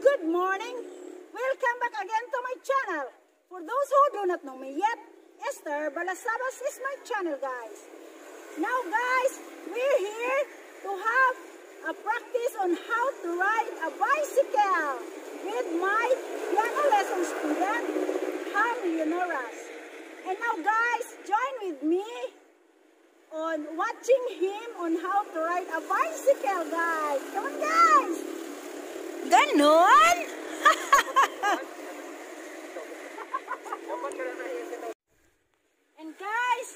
Good morning! Welcome back again to my channel. For those who do not know me yet, Esther Balasabas is my channel, guys. Now guys, we're here to have a practice on how to ride a bicycle with my piano lesson student, Ham Leonoras. And now guys, join with me on watching him on how to ride a bicycle, guys. Come on guys! Ganon? And guys,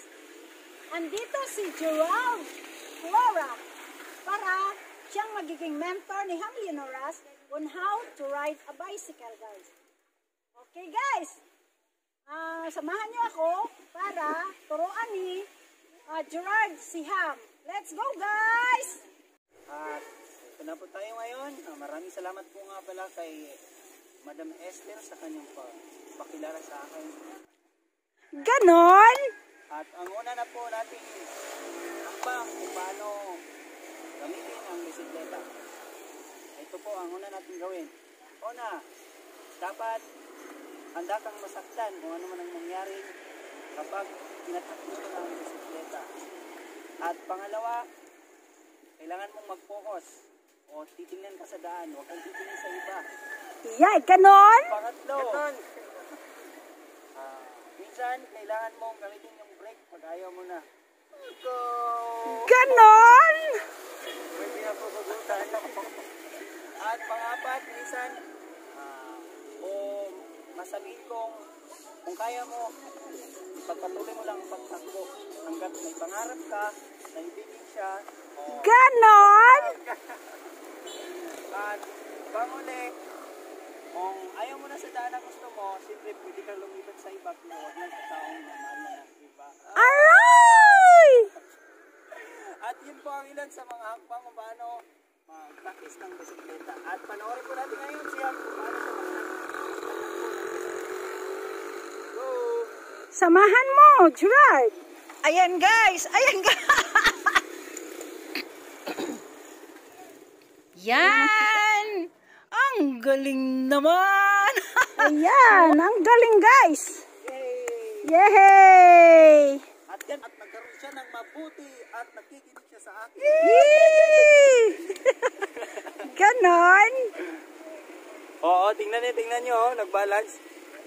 andito si Gerald Flora para siyang magiging mentor ni Ham Leonoras on how to ride a bicycle, guys. Okay guys, samahan niyo ako para turuan ni Gerald si Ham. Let's go guys! Ito na po tayo ngayon. Maraming salamat po nga pala kay Madam Esther sa kanyang pakilala sa akin. Ganon? At ang una na po natin akbang kung paano gamitin ang bisikleta. Ito po ang una natin gawin. Una, dapat handa kang masaktan kung ano man ang mangyari kapag tinatakbo mo ang bisikleta. At pangalawa, kailangan mong mag-focus. O titingnan ka sa daan, huwag kang titingnan sa iba. Yay, ganon? Pangatlo, minsan kailangan mong gamitin yung brake pag ayaw mo na. Go! Ganon? May pinapapagutan. At pangapat, minsan, masabihin kong kung kaya mo, pagpatuloy mo lang ang pagtakbo hanggat may pangarap ka, naibigin siya. Ganon? At panguli, kung ayaw mo na sa daan na gusto mo, siyempre pwede kang lumipat sa iba, pero huwag lang sa taong mahal na iba. Aray! At yun po ang ilan sa mga hakbang kung paano mag-practice ng bisikleta. At panoorin po natin ngayon siya kung paano siya mag-practice. Go! Samahan mo, Gerard. Ayan guys! Ayan guys! Yan! Ang galing naman! Ayan, ang galing guys! Yay! At yan, at nagkaroon siya ng mabuti at nakikinig siya sa akin. Yay! Ganon? Oo, tingnan nyo, nag-balance.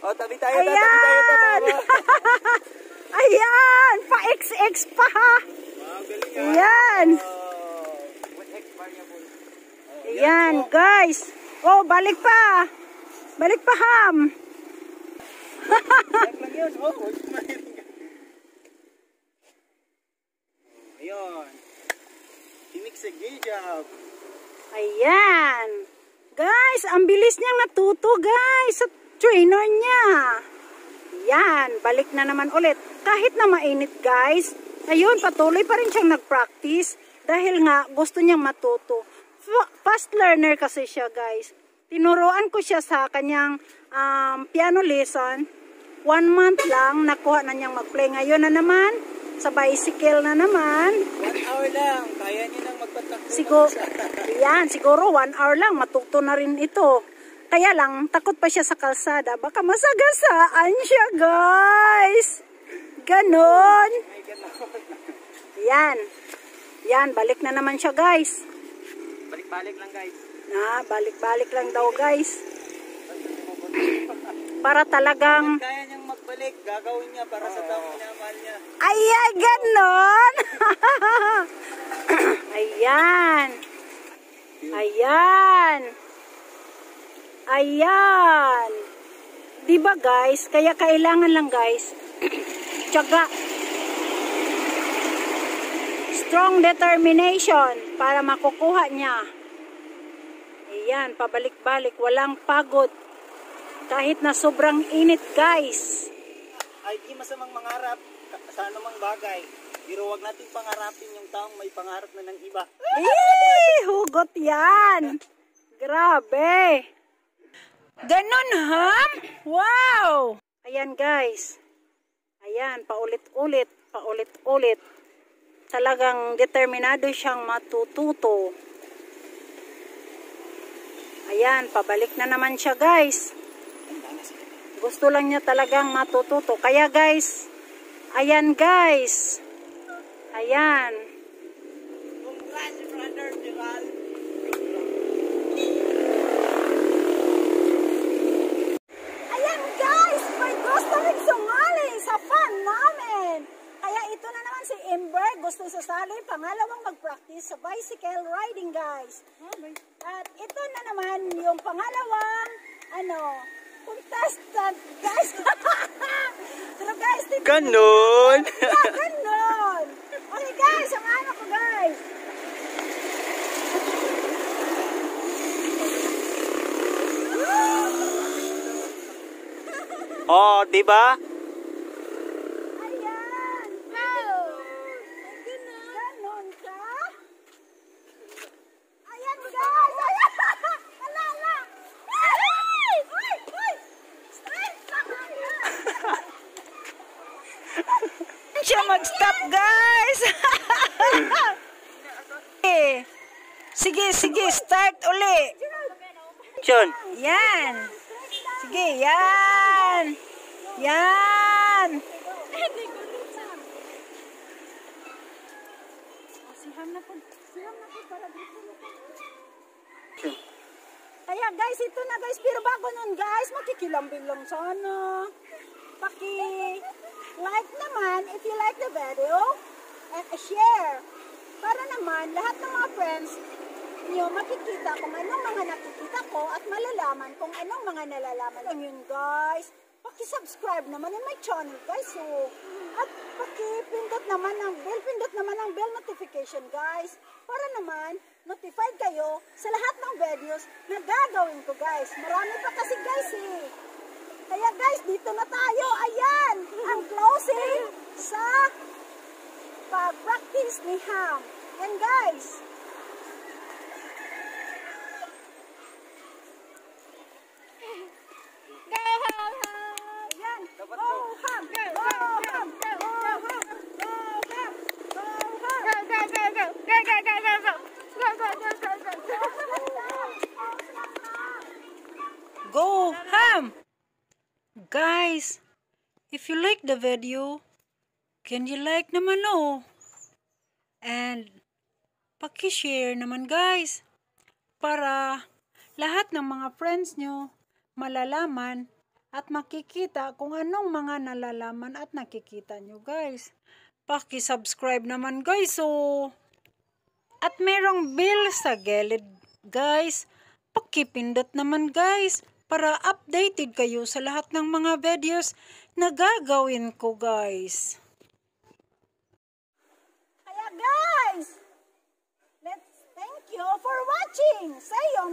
O, tabi tayo, Ayan! tabi tayo. Ayan! Pa-XX pa ha! Wow, galing ha! Ayan! With X variable. Ayan, guys! Oh, balik pa! Balik pa, Ham! Like lang yun. Oh, ayun. Timik good job. Ayan! Guys, ang bilis niyang natuto, guys! Sa trainer niya! Ayan, balik na naman ulit. Kahit na mainit, guys, ayun, patuloy pa rin siyang nag-practice dahil nga gusto niyang matuto. Fast learner kasi siya, guys. Tinuruan ko siya sa kanyang piano lesson. 1 month lang, nakuha na niyang mag-play. Ngayon na naman, sa bicycle na naman. 1 hour lang, kaya niya nang magpatakbo. Siguro 1 hour lang, matuto na rin ito. Kaya lang, takot pa siya sa kalsada. Baka masagasaan siya, guys. Ganon. Yan. Yan, balik na naman siya, guys. Balik-balik lang, guys. Balik-balik lang daw, guys. Para talagang... Kaya niyang magbalik, gagawin niya para sa taong minamahal niya. Ay, ganon. Ayan. Ayan. Ayan. Diba, guys? Kaya kailangan lang, guys, tiyaga. Strong determination para makukuha niya. Ayan, pabalik-balik, walang pagod. Kahit na sobrang init, guys. Ay di masamang mangarap sa anumang bagay. Pero wag natin pangarapin yung taong may pangarap na ng iba. Hugot yan. Grabe. Ganon, Ham? Wow! Ayan, guys. Ayan, paulit-ulit, paulit-ulit. Talagang determinado siyang matututo. Ayan, pabalik na naman siya, guys. Gusto lang niya talagang matututo. Kaya, guys, ayan, guys. Ayan. Congrats, brother Gerald. Ayan, guys. May gusto rin sumali sa fun namin. Kaya ito na naman si Ember. Gusto sasali. Pangalawang mag-practice sa bicycle riding, guys. At ito na naman yung pangalawang, contestant, guys. Pero guys, Ganon. Yeah, ganon. Okay, guys, ang anak ko, guys. Oh, di ba? Ayan. Wow. Ganon ka? Ayan, guys. Ayan. Ala, ala. Ay! Ay! Ay! Straight lang. Siya mag-stop, guys! Sige, start uli. John. Yan. Sige, yan. Yan. Siham na po para dito. Kaya guys, ito na guys. Pero bago nun guys, makikilambing lang sana. Like naman, if you like the video, and share. Para naman, lahat ng mga friends nyo makikita kung anong mga nakikita ko at malalaman kung anong mga nalalaman. Lang yun guys. Paki-subscribe naman in my channel guys. So, at paki-pindot naman ang bell notification guys. Para naman, notified kayo sa lahat ng videos na gagawin ko guys. Marami pa kasi guys eh. Kaya guys, dito na tayo. Ayan, ang closing sa pag-practice ni Ham. And guys, ayan, go Ham, go Ham, go Ham, go Ham, go Ham. Go, Ham! Guys, if you like the video, can you like naman And paki-share naman guys para lahat ng mga friends nyo malalaman at makikita kung anong mga nalalaman at nakikita nyo guys. Paki-subscribe naman guys At merong bell sa gilid guys. Paki-pindot naman guys para updated kayo sa lahat ng mga videos na gagawin ko guys. Kaya guys, let's thank you for watching. See you